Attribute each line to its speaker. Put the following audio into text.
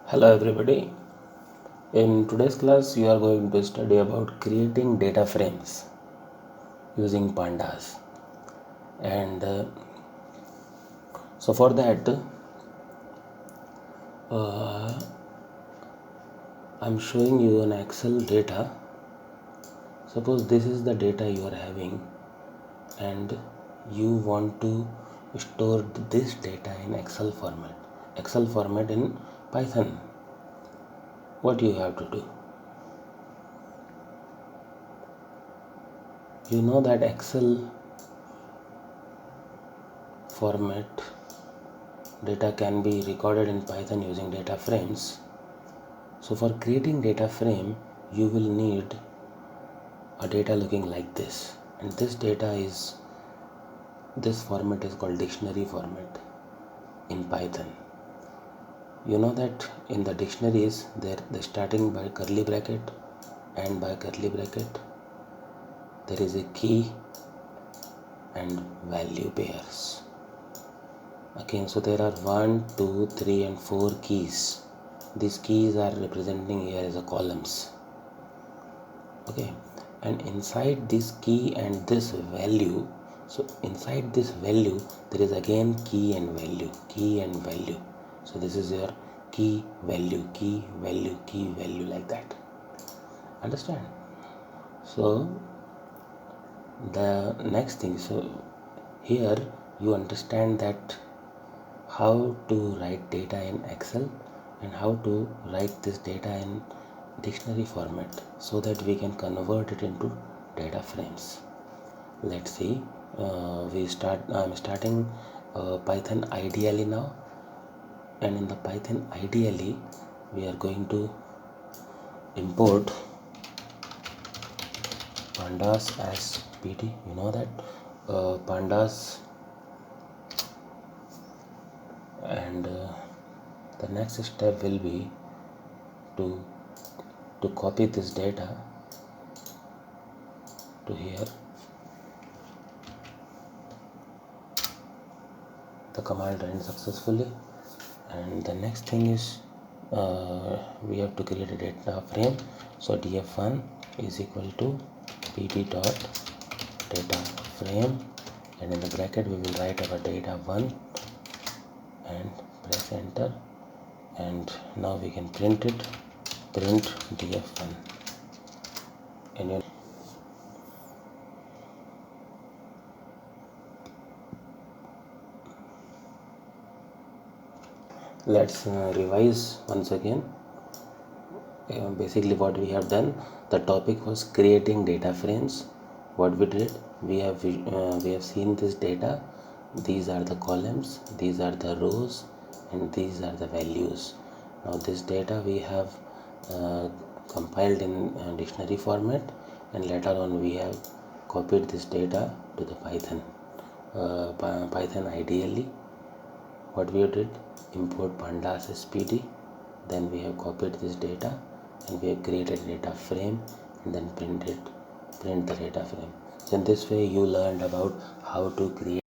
Speaker 1: Hello everybody. In today's class you are going to study about creating data frames using pandas. And so for that I'm showing you an Excel data. Suppose this is the data you are having and you want to store this data in Excel format in Python. What you have to do? You know that Excel format data can be recorded in Python using DataFrames. So for creating data frame, you will need a data looking like this, and this format is called dictionary format in Python. You know that in the dictionaries they're starting by curly bracket, and by curly bracket there is a key and value pairs. Okay, so there are 1, 2, 3 and 4 keys. These keys are representing here as a columns. Okay, and inside this key and this value, so inside this value there is again key and value. So this is your key value like that. Understand? So the next thing, so here you understand that how to write data in Excel and how to write this data in dictionary format so that we can convert it into data frames. Let's see. I'm starting Python ideally now, and in the Python ideally we are going to import pandas as PD. You know that pandas, and the next step will be to copy this data to here. The command ran successfully, and the next thing is we have to create a data frame. So df1 is equal to pd dot data frame, and in the bracket we will write our data1 and press enter, and now we can print df1. And let's revise once again. Basically what we have done, the topic was creating data frames. What we did, we have seen this data. These are the columns, these are the rows, and these are the values. Now this data we have compiled in dictionary format, and later on we have copied this data to the Python ideally. What we did, import pandas as PD, then we have copied this data and we have created data frame, and then print the data frame. So in this way you learned about how to create